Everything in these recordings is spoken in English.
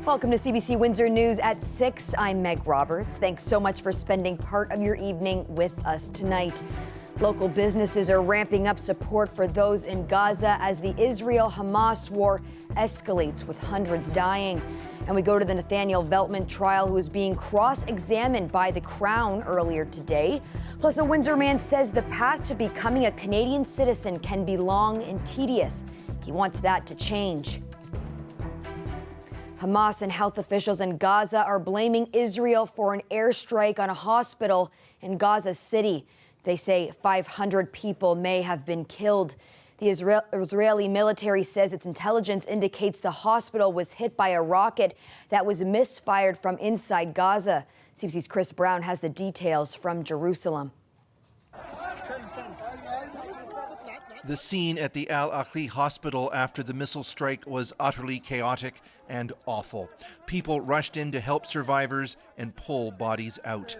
Welcome to CBC Windsor News at 6. I'm Meg Roberts. Thanks so much for spending part of your evening with us tonight. Local businesses are ramping up support for those in Gaza as the Israel-Hamas war escalates, with hundreds dying. And we go to the Nathaniel Veltman trial, who is being cross-examined by the Crown earlier today. Plus, a Windsor man says the path to becoming a Canadian citizen can be long and tedious. He wants that to change. Hamas and health officials in Gaza are blaming Israel for an airstrike on a hospital in Gaza City. They say 500 people may have been killed. The Israeli military says its intelligence indicates the hospital was hit by a rocket that was misfired from inside Gaza. CBC's Chris Brown has the details from Jerusalem. The scene at the Al-Aqli hospital after the missile strike was utterly chaotic and awful. People rushed in to help survivors and pull bodies out.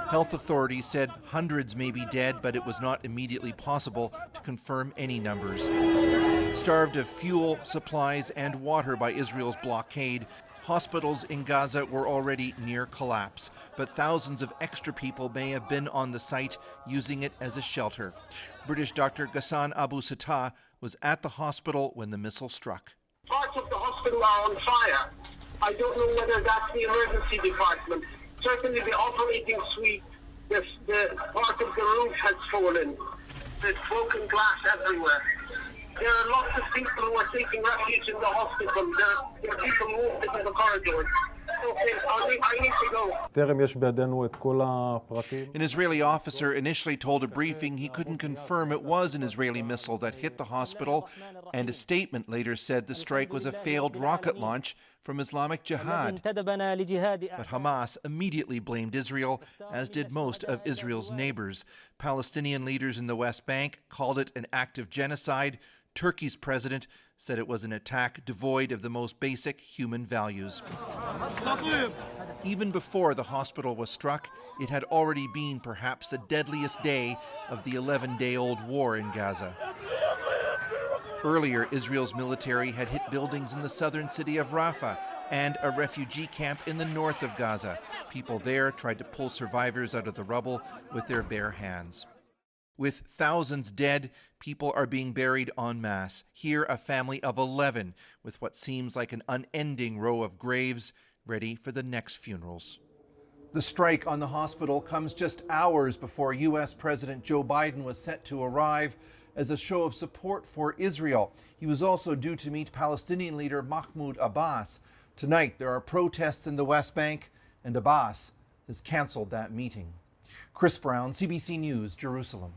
Health authorities said hundreds may be dead, but it was not immediately possible to confirm any numbers. Starved of fuel, supplies, and water by Israel's blockade, hospitals in Gaza were already near collapse, but thousands of extra people may have been on the site using it as a shelter. British Dr. Ghassan Abu Sattah was at the hospital when the missile struck. Parts of the hospital are on fire. I don't know whether that's the emergency department. Certainly the operating suite, the part of the roof has fallen. There's broken glass everywhere. There are lots of people who are taking refuge in the hospital. There are people moving in the corridors. Okay, I need to go. An Israeli officer initially told a briefing he couldn't confirm it was an Israeli missile that hit the hospital, and a statement later said the strike was a failed rocket launch from Islamic Jihad. But Hamas immediately blamed Israel, as did most of Israel's neighbors. Palestinian leaders in the West Bank called it an act of genocide. Turkey's president said it was an attack devoid of the most basic human values. Even before the hospital was struck, it had already been perhaps the deadliest day of the 11-day-old war in Gaza. Earlier, Israel's military had hit buildings in the southern city of Rafah and a refugee camp in the north of Gaza. People there tried to pull survivors out of the rubble with their bare hands. With thousands dead, people are being buried en masse. Here, a family of 11 with what seems like an unending row of graves ready for the next funerals. The strike on the hospital comes just hours before U.S. President Joe Biden was set to arrive as a show of support for Israel. He was also due to meet Palestinian leader Mahmoud Abbas. Tonight, there are protests in the West Bank, and Abbas has canceled that meeting. Chris Brown, CBC News, Jerusalem.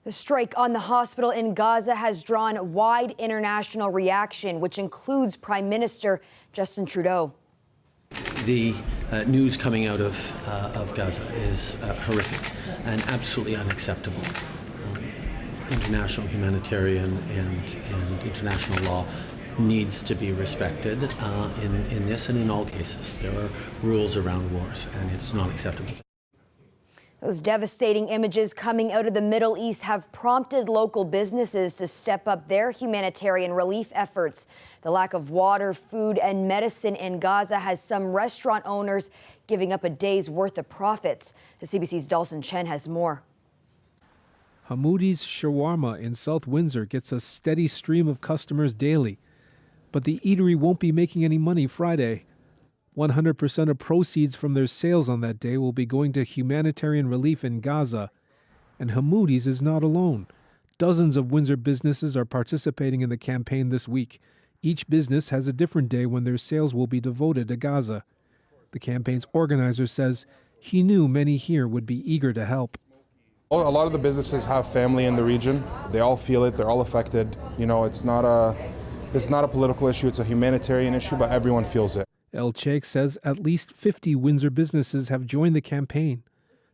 The strike on the hospital in Gaza has drawn wide international reaction, which includes Prime Minister Justin Trudeau. The news coming out of Gaza is horrific and absolutely unacceptable. International humanitarian and international law needs to be respected in this and in all cases. There are rules around wars, and it's not acceptable. Those devastating images coming out of the Middle East have prompted local businesses to step up their humanitarian relief efforts. The lack of water, food, and medicine in Gaza has some restaurant owners giving up a day's worth of profits. The CBC's Dalton Chen has more. Hamoudi's Shawarma in South Windsor gets a steady stream of customers daily. But the eatery won't be making any money Friday. 100% of proceeds from their sales on that day will be going to humanitarian relief in Gaza. And Hamoudi's is not alone. Dozens of Windsor businesses are participating in the campaign this week. Each business has a different day when their sales will be devoted to Gaza. The campaign's organizer says he knew many here would be eager to help. A lot of the businesses have family in the region. They all feel it. They're all affected. You know, it's not a political issue. It's a humanitarian issue, but everyone feels it. El Sheikh says at least 50 Windsor businesses have joined the campaign.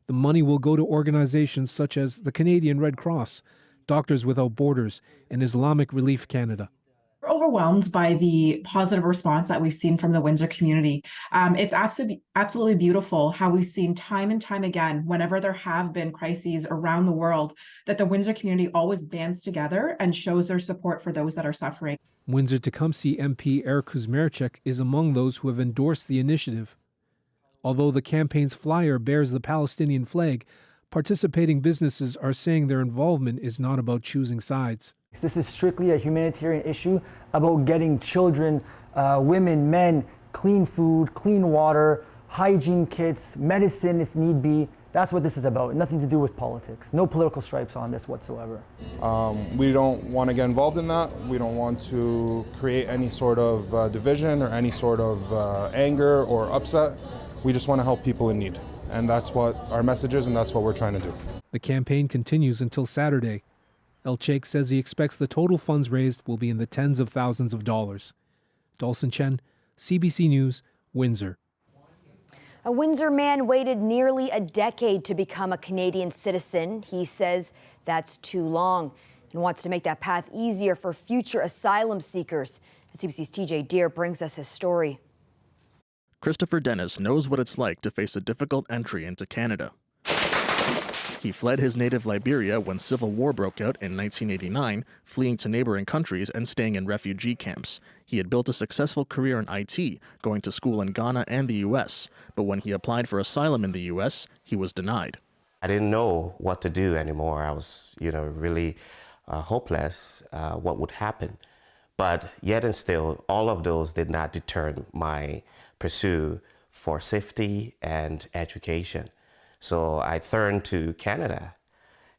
The money will go to organizations such as the Canadian Red Cross, Doctors Without Borders, and Islamic Relief Canada. We're overwhelmed by the positive response that we've seen from the Windsor community. It's absolutely beautiful how we've seen time and time again, whenever there have been crises around the world, that the Windsor community always bands together and shows their support for those that are suffering. Windsor-Tecumseh MP Eric Kuzmerchuk is among those who have endorsed the initiative. Although the campaign's flyer bears the Palestinian flag, participating businesses are saying their involvement is not about choosing sides. This is strictly a humanitarian issue about getting children, women, men, clean food, clean water, hygiene kits, medicine if need be. That's what this is about. Nothing to do with politics. No political stripes on this whatsoever. We don't want to get involved in that. We don't want to create any sort of division or any sort of anger or upset. We just want to help people in need. And that's what our message is, and that's what we're trying to do. The campaign continues until Saturday. El Cheikh says he expects the total funds raised will be in the tens of thousands of dollars. Dawson Chen, CBC News, Windsor. A Windsor man waited nearly a decade to become a Canadian citizen. He says that's too long and wants to make that path easier for future asylum seekers. CBC's TJ Deere brings us his story. Christopher Dennis knows what it's like to face a difficult entry into Canada. He fled his native Liberia when civil war broke out in 1989, fleeing to neighboring countries and staying in refugee camps. He had built a successful career in IT, going to school in Ghana and the U.S., but when he applied for asylum in the U.S., he was denied. I didn't know what to do anymore. I was, really hopeless what would happen. But yet and still, all of those did not deter my pursuit for safety and education. So I turned to Canada,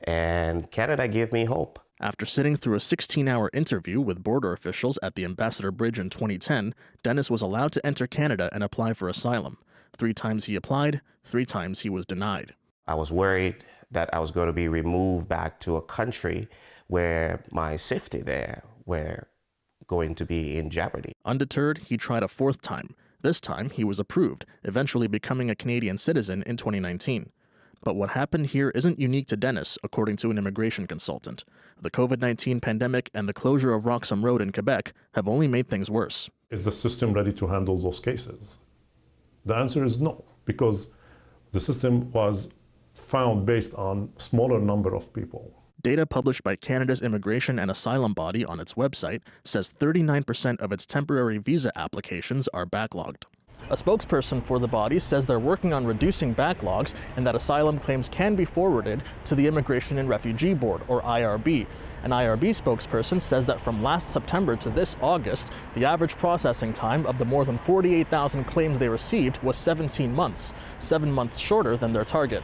and Canada gave me hope. After sitting through a 16-hour interview with border officials at the Ambassador Bridge in 2010, Dennis was allowed to enter Canada and apply for asylum. 3 times he applied, 3 times he was denied. I was worried that I was going to be removed back to a country where my safety there were going to be in jeopardy. Undeterred, he tried a 4th time. This time, he was approved, eventually becoming a Canadian citizen in 2019. But what happened here isn't unique to Dennis, according to an immigration consultant. The COVID-19 pandemic and the closure of Roxham Road in Quebec have only made things worse. Is the system ready to handle those cases? The answer is no, because the system was found based on a smaller number of people. Data published by Canada's immigration and asylum body on its website says 39% of its temporary visa applications are backlogged. A spokesperson for the body says they're working on reducing backlogs and that asylum claims can be forwarded to the Immigration and Refugee Board, or IRB. An IRB spokesperson says that from last September to this August, the average processing time of the more than 48,000 claims they received was 17 months, 7 months shorter than their target.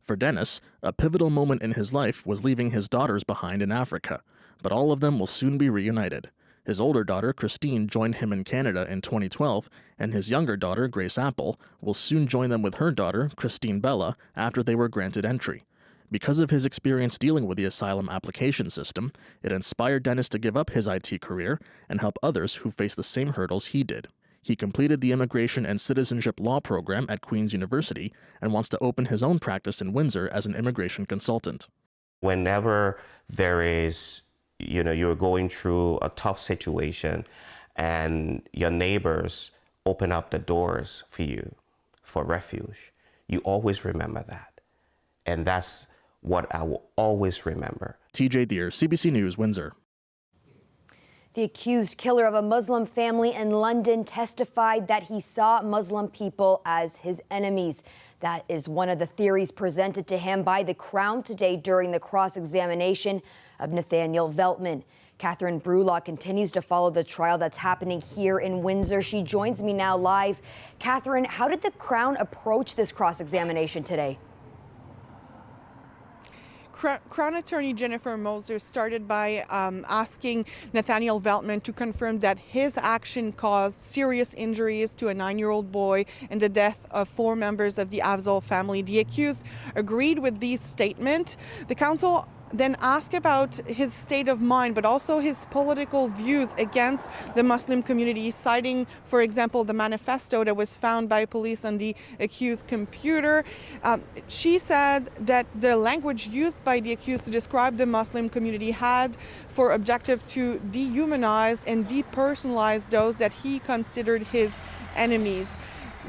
For Dennis, a pivotal moment in his life was leaving his daughters behind in Africa, but all of them will soon be reunited. His older daughter, Christine, joined him in Canada in 2012, and his younger daughter, Grace Apple, will soon join them with her daughter, Christine Bella, after they were granted entry. Because of his experience dealing with the asylum application system, it inspired Dennis to give up his IT career and help others who face the same hurdles he did. He completed the Immigration and Citizenship Law program at Queen's University and wants to open his own practice in Windsor as an immigration consultant. Whenever there is, you're going through a tough situation and your neighbors open up the doors for you for refuge, you always remember that. And that's what I will always remember. TJ Deere, CBC News, Windsor. The accused killer of a Muslim family in London testified that he saw Muslim people as his enemies. That is one of the theories presented to him by the Crown today during the cross-examination of Nathaniel Veltman. Catherine Brulaw continues to follow the trial that's happening here in Windsor. She joins me now live. Catherine, how did the Crown approach this cross-examination today? Crown Attorney Unifor Moser started by asking Nathaniel Veltman to confirm that his action caused serious injuries to a 9-year-old boy and the death of 4 members of the Afzal family. The accused agreed with these statements. The counsel then asked about his state of mind, but also his political views against the Muslim community, citing, for example, the manifesto that was found by police on the accused computer. She said that the language used by the accused to describe the Muslim community had for objective to dehumanize and depersonalize those that he considered his enemies.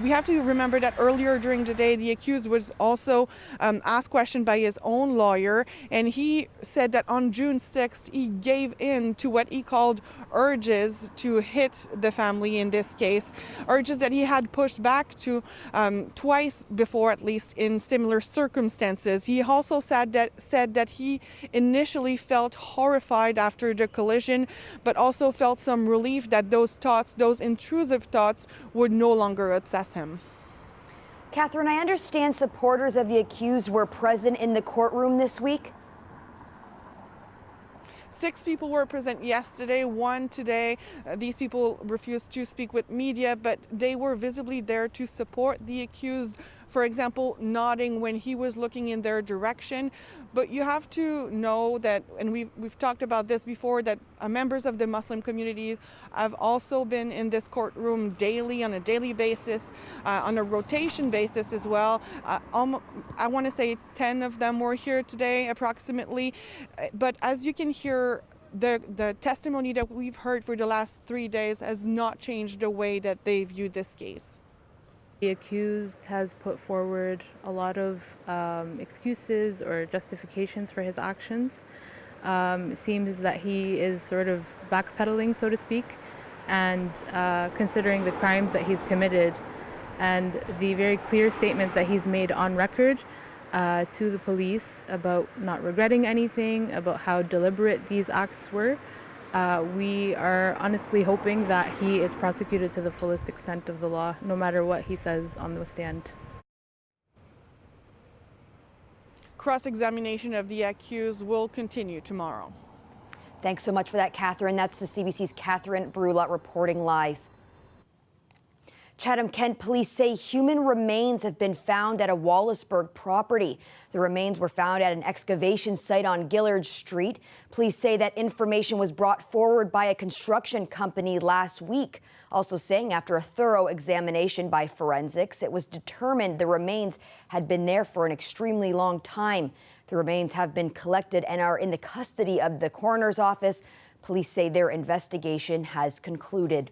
We have to remember that earlier during the day, the accused was also asked questions by his own lawyer, and he said that on June 6th, he gave in to what he called urges to hit the family in this case, urges that he had pushed back to twice before, at least in similar circumstances. He also said that he initially felt horrified after the collision, but also felt some relief that those thoughts, those intrusive thoughts, would no longer obsess him. Catherine, I understand supporters of the accused were present in the courtroom this week. 6 people were present yesterday, 1 today. These people refused to speak with media, but they were visibly there to support the accused. For example, nodding when he was looking in their direction. But you have to know that, and we've talked about this before, that members of the Muslim communities have also been in this courtroom daily, on a daily basis, on a rotation basis as well. I want to say 10 of them were here today, approximately. But as you can hear, the testimony that we've heard for the last 3 days has not changed the way that they view this case. The accused has put forward a lot of excuses or justifications for his actions. It seems that he is sort of backpedaling, so to speak, and considering the crimes that he's committed and the very clear statements that he's made on record to the police about not regretting anything, about how deliberate these acts were. We are honestly hoping that he is prosecuted to the fullest extent of the law, no matter what he says on the stand. Cross-examination of the accused will continue tomorrow. Thanks so much for that, Catherine. That's the CBC's Catherine Brula reporting live. Chatham-Kent police say human remains have been found at a Wallaceburg property. The remains were found at an excavation site on Gillard Street. Police say that information was brought forward by a construction company last week. Also saying after a thorough examination by forensics, it was determined the remains had been there for an extremely long time. The remains have been collected and are in the custody of the coroner's office. Police say their investigation has concluded.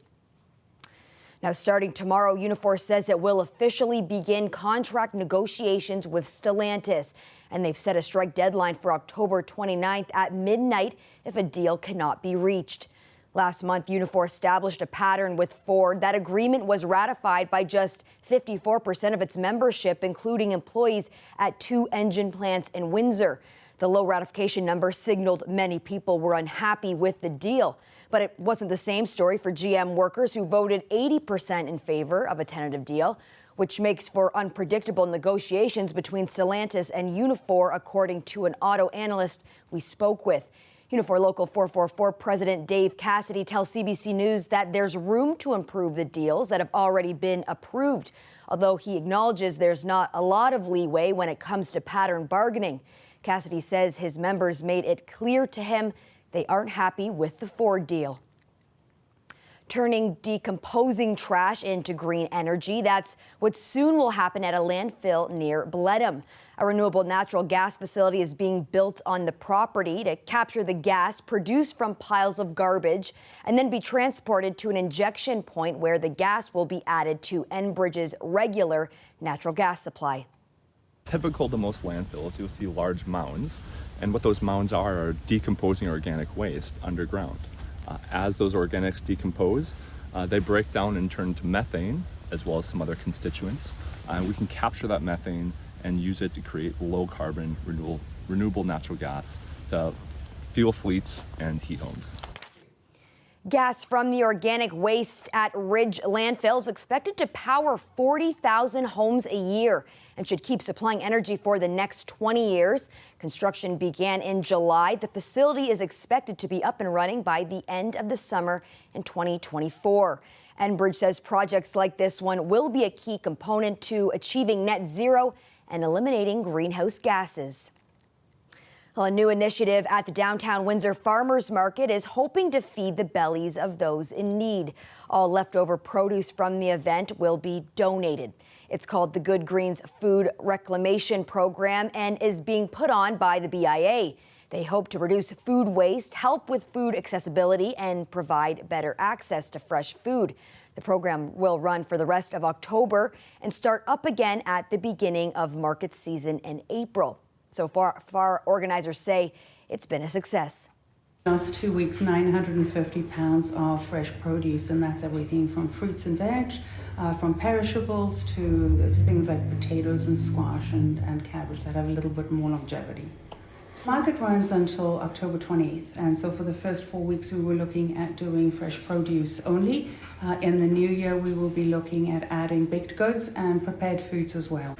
Now, starting tomorrow, Unifor says it will officially begin contract negotiations with Stellantis, and they've set a strike deadline for October 29th at midnight if a deal cannot be reached. Last month, Unifor established a pattern with Ford. That agreement was ratified by just 54% of its membership, including employees at 2 engine plants in Windsor. The low ratification number signaled many people were unhappy with the deal. But it wasn't the same story for GM workers who voted 80% in favor of a tentative deal, which makes for unpredictable negotiations between Stellantis and Unifor, according to an auto analyst we spoke with. Unifor Local 444 President Dave Cassidy tells CBC News that there's room to improve the deals that have already been approved, although he acknowledges there's not a lot of leeway when it comes to pattern bargaining. Cassidy says his members made it clear to him they aren't happy with the Ford deal. Turning decomposing trash into green energy, that's what soon will happen at a landfill near Bledum. A renewable natural gas facility is being built on the property to capture the gas produced from piles of garbage and then be transported to an injection point where the gas will be added to Enbridge's regular natural gas supply. Typical to most landfills, you'll see large mounds, and what those mounds are decomposing organic waste underground. As those organics decompose, they break down and turn to methane, as well as some other constituents. We can capture that methane and use it to create low-carbon, renewable natural gas to fuel fleets and heat homes. Gas from the organic waste at Ridge Landfill is expected to power 40,000 homes a year and should keep supplying energy for the next 20 years. Construction began in July. The facility is expected to be up and running by the end of the summer in 2024. Enbridge says projects like this one will be a key component to achieving net zero and eliminating greenhouse gases. Well, a new initiative at the downtown Windsor Farmers Market is hoping to feed the bellies of those in need. All leftover produce from the event will be donated. It's called the Good Greens Food Reclamation Program and is being put on by the BIA. They hope to reduce food waste, help with food accessibility, and provide better access to fresh food. The program will run for the rest of October and start up again at the beginning of market season in April. So far, organizers say it's been a success. Last 2 weeks, 950 pounds of fresh produce, and that's everything from fruits and veg, from perishables to things like potatoes and squash and cabbage that have a little bit more longevity. Market runs until October 20th, and so for the first 4 weeks we were looking at doing fresh produce only. In the new year we will be looking at adding baked goods and prepared foods as well.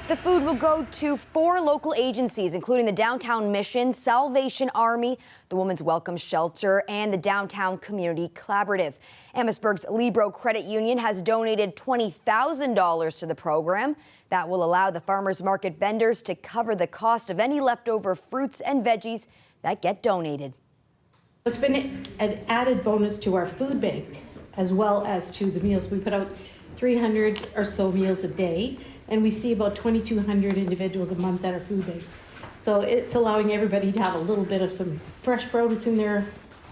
The food will go to 4 local agencies, including the Downtown Mission, Salvation Army, the Women's Welcome Shelter, and the Downtown Community Collaborative. Amherstburg's Libro Credit Union has donated $20,000 to the program. That will allow the farmers market vendors to cover the cost of any leftover fruits and veggies that get donated. It's been an added bonus to our food bank as well as to the meals. We put out 300 or so meals a day, and we see about 2,200 individuals a month at our food bank. So it's allowing everybody to have a little bit of some fresh produce in their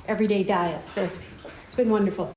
everyday diet. So it's been wonderful.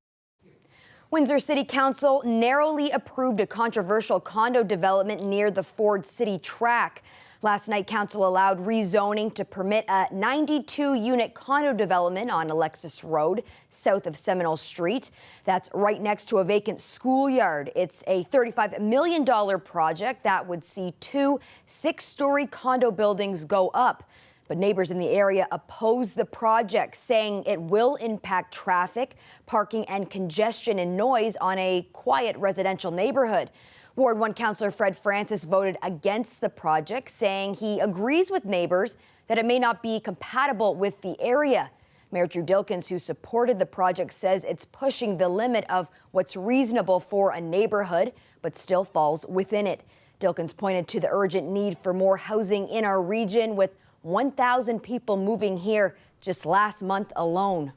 Windsor City Council narrowly approved a controversial condo development near the Ford City track. Last night, Council allowed rezoning to permit a 92-unit condo development on Alexis Road, south of Seminole Street. That's right next to a vacant schoolyard. It's a $35 million project that would see 2 6-story condo buildings go up. But neighbors in the area oppose the project, saying it will impact traffic, parking, and congestion and noise on a quiet residential neighborhood. Ward 1 Councillor Fred Francis voted against the project, saying he agrees with neighbors that it may not be compatible with the area. Mayor Drew Dilkens, who supported the project, says it's pushing the limit of what's reasonable for a neighborhood, but still falls within it. Dilkens pointed to the urgent need for more housing in our region, with 1,000 people moving here just last month alone.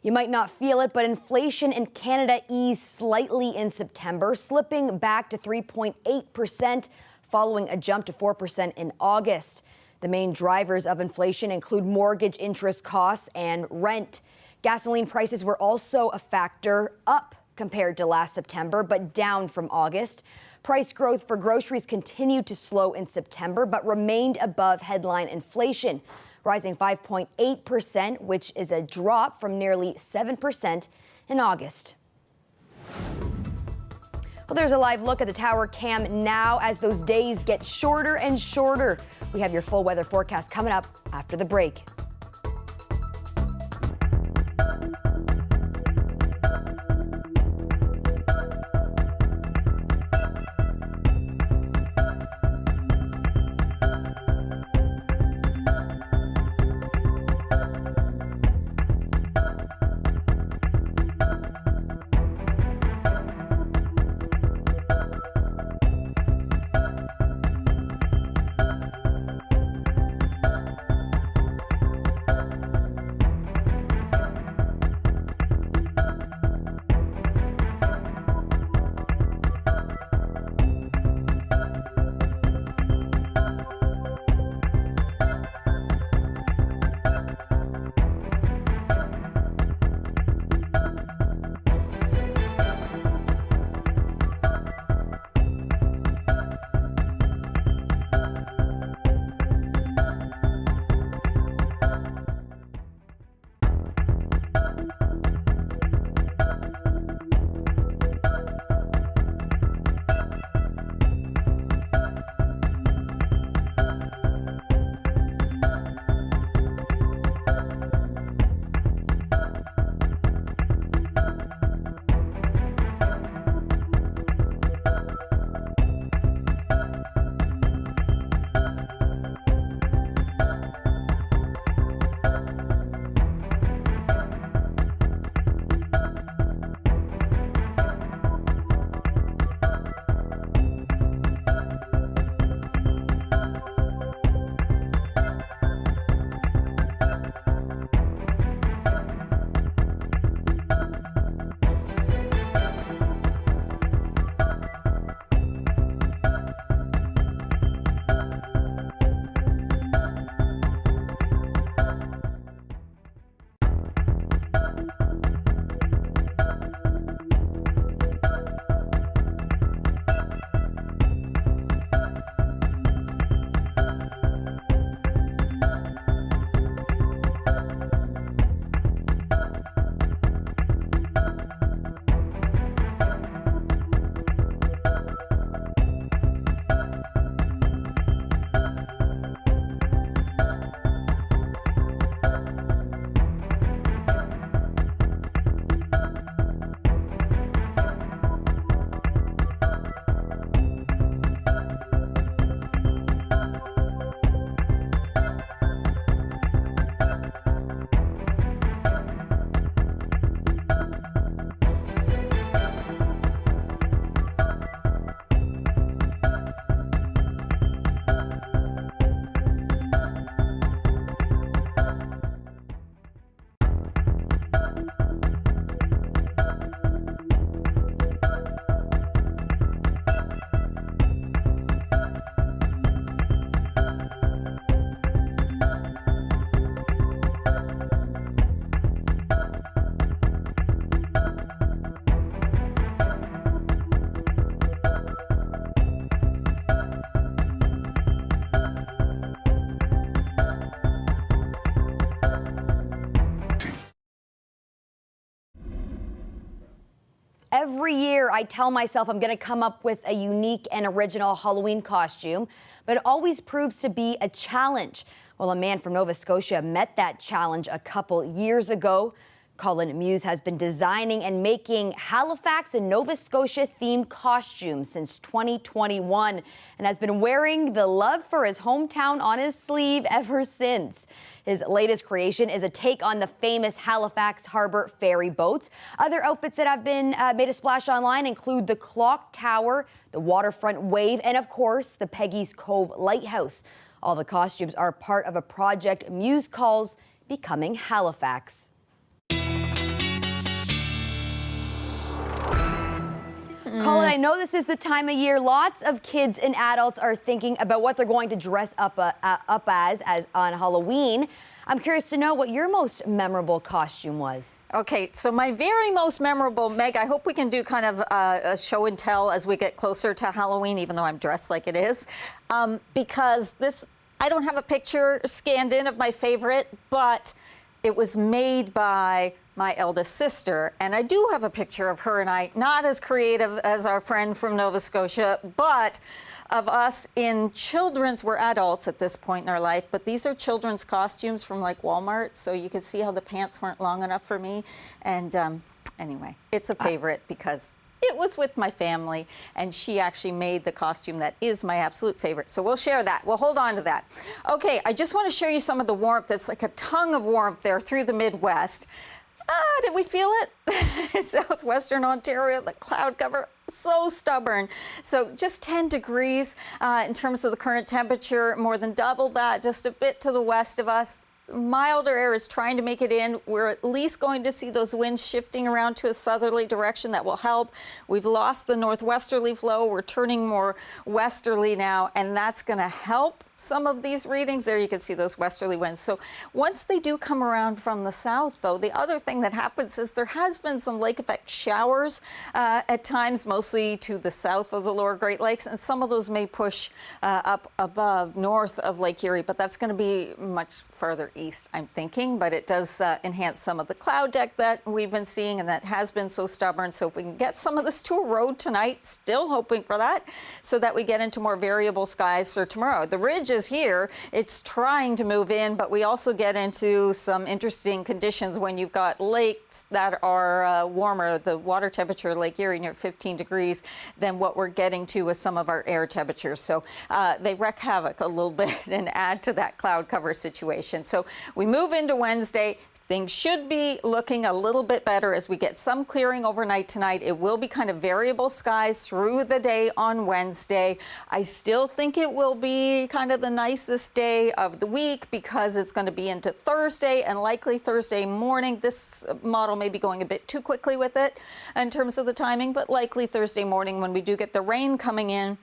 You might not feel it, but inflation in Canada eased slightly in September, slipping back to 3.8% following a jump to 4% in August. The main drivers of inflation include mortgage interest costs and rent. Gasoline prices were also a factor, up compared to last September, but down from August. Price growth for groceries continued to slow in September, but remained above headline inflation, rising 5.8%, which is a drop from nearly 7% in August. Well, there's a live look at the tower cam now as those days get shorter and shorter. We have your full weather forecast coming up after the break. Every year I tell myself I'm going to come up with a unique and original Halloween costume, but it always proves to be a challenge. Well, a man from Nova Scotia met that challenge a couple years ago. Colin Muse has been designing and making Halifax and Nova Scotia themed costumes since 2021 and has been wearing the love for his hometown on his sleeve ever since. His latest creation is a take on the famous Halifax Harbour ferry boats. Other outfits that have been made a splash online include the Clock Tower, the Waterfront Wave, and of course, the Peggy's Cove Lighthouse. All the costumes are part of a project Muse calls Becoming Halifax. Colin, I know this is the time of year lots of kids and adults are thinking about what they're going to dress up as on Halloween. I'm curious to know what your most memorable costume was. Okay, so my very most memorable, Meg, I hope we can do kind of a show and tell as we get closer to Halloween, even though I'm dressed like it is, because I don't have a picture scanned in of my favorite, but it was made by my eldest sister, and I do have a picture of her and I, not as creative as our friend from Nova Scotia, but of us in children's, we're adults at this point in our life, but these are children's costumes from like Walmart, so you can see how the pants weren't long enough for me. And anyway, it's a favorite because it was with my family, and she actually made the costume that is my absolute favorite. So we'll share that. We'll hold on to that. Okay, I just want to show you some of the warmth. It's like a tongue of warmth there through the Midwest. Did we feel it? Southwestern Ontario, the cloud cover, so stubborn. So just 10 degrees in terms of the current temperature, more than double that, just a bit to the west of us. Milder air is trying to make it in. We're at least going to see those winds shifting around to a southerly direction. That will help. We've lost the northwesterly flow. We're turning more westerly now, and that's going to help some of these readings. There you can see those westerly winds. So once they do come around from the south, though, the other thing that happens is there has been some lake effect showers at times, mostly to the south of the lower Great Lakes, and some of those may push up above north of Lake Erie, but that's going to be much further east, I'm thinking, but it does enhance some of the cloud deck that we've been seeing and that has been so stubborn. So if we can get some of this to erode tonight, still hoping for that, so that we get into more variable skies for tomorrow. The ridge is here. It's trying to move in, but we also get into some interesting conditions when you've got lakes that are warmer. The water temperature, Lake Erie, near 15 degrees than what we're getting to with some of our air temperatures. So they wreak havoc a little bit and add to that cloud cover situation. So we move into Wednesday. Things should be looking a little bit better as we get some clearing overnight tonight. It will be kind of variable skies through the day on Wednesday. I still think it will be kind of the nicest day of the week because it's going to be into Thursday and likely Thursday morning. This model may be going a bit too quickly with it in terms of the timing, but likely Thursday morning when we do get the rain coming in.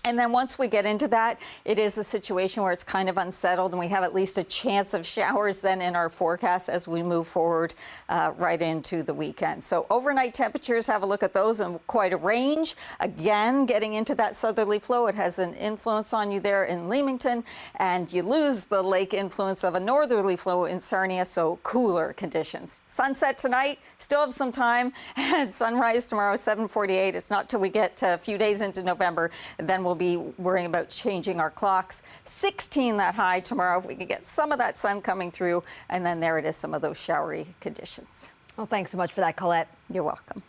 And then once we get into that, it is a situation where it's kind of unsettled, and we have at least a chance of showers then in our forecast as we move forward right into the weekend. So overnight temperatures, have a look at those, and quite a range. Again, getting into that southerly flow, it has an influence on you there in Leamington, and you lose the lake influence of a northerly flow in Sarnia, so cooler conditions. Sunset tonight, still have some time, and sunrise tomorrow, 7:48. It's not till we get a few days into November, then we'll be worrying about changing our clocks. 16 that high tomorrow if we can get some of that sun coming through, and then there it is, some of those showery conditions. Well, thanks so much for that, Colette. You're welcome.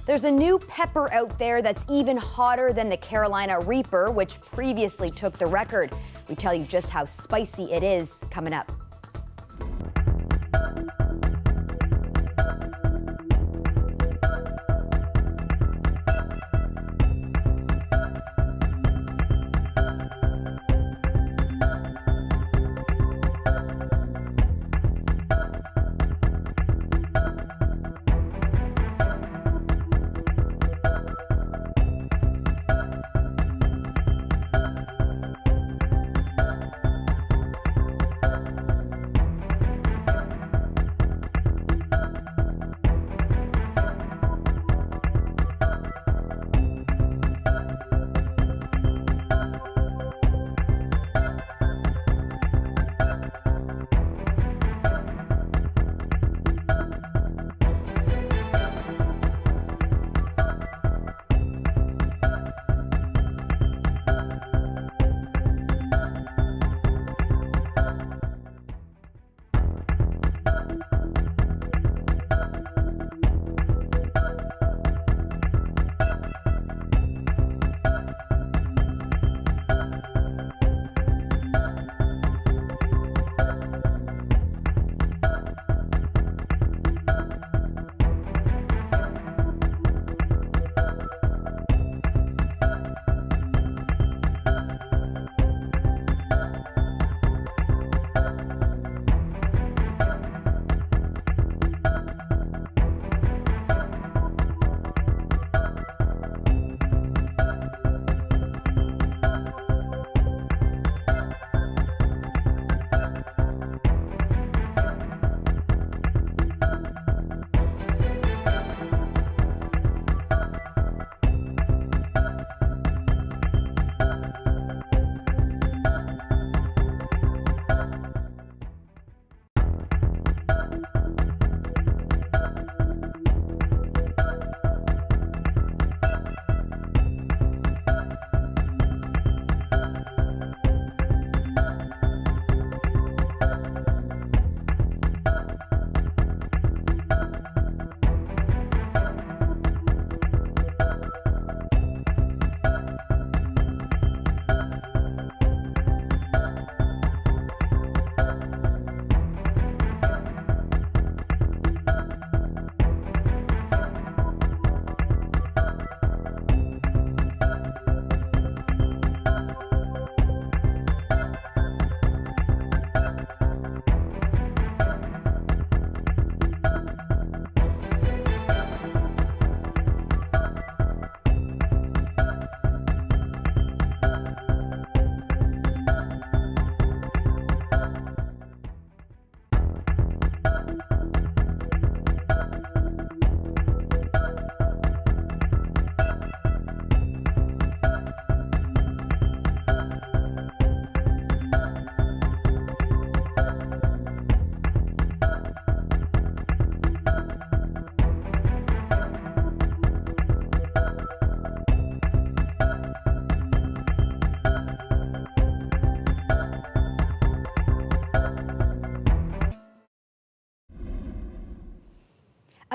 There's a new pepper out there that's even hotter than the Carolina Reaper, which previously took the record. We tell you just how spicy it is coming up.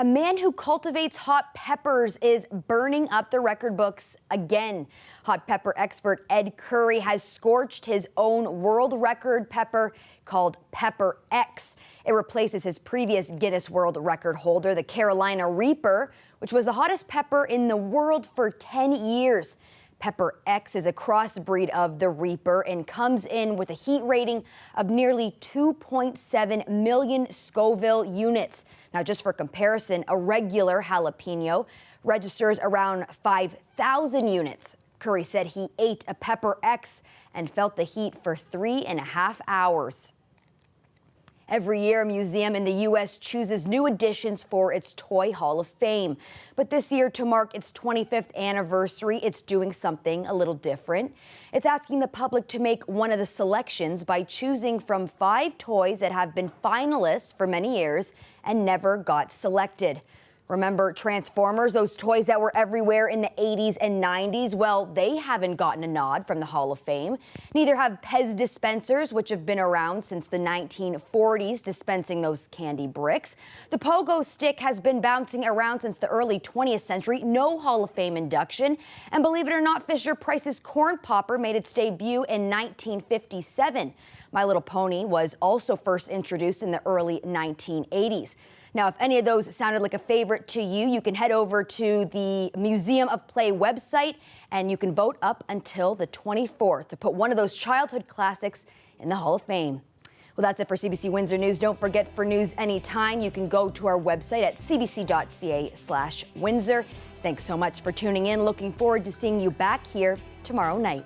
A man who cultivates hot peppers is burning up the record books again. Hot pepper expert Ed Curry has scorched his own world record pepper called Pepper X. It replaces his previous Guinness World Record holder, the Carolina Reaper, which was the hottest pepper in the world for 10 years. Pepper X is a crossbreed of the Reaper and comes in with a heat rating of nearly 2.7 million Scoville units. Now, just for comparison, a regular jalapeno registers around 5,000 units. Curry said he ate a Pepper X and felt the heat for 3.5 hours. Every year, a museum in the U.S. chooses new additions for its Toy Hall of Fame. But this year, to mark its 25th anniversary, it's doing something a little different. It's asking the public to make one of the selections by choosing from 5 toys that have been finalists for many years and never got selected. Remember Transformers, those toys that were everywhere in the 80s and 90s? Well, they haven't gotten a nod from the Hall of Fame. Neither have Pez dispensers, which have been around since the 1940s, dispensing those candy bricks. The pogo stick has been bouncing around since the early 20th century. No Hall of Fame induction. And believe it or not, Fisher-Price's corn popper made its debut in 1957. My Little Pony was also first introduced in the early 1980s. Now, if any of those sounded like a favorite to you, you can head over to the Museum of Play website and you can vote up until the 24th to put one of those childhood classics in the Hall of Fame. Well, that's it for CBC Windsor News. Don't forget, for news anytime, you can go to our website at cbc.ca/Windsor. Thanks so much for tuning in. Looking forward to seeing you back here tomorrow night.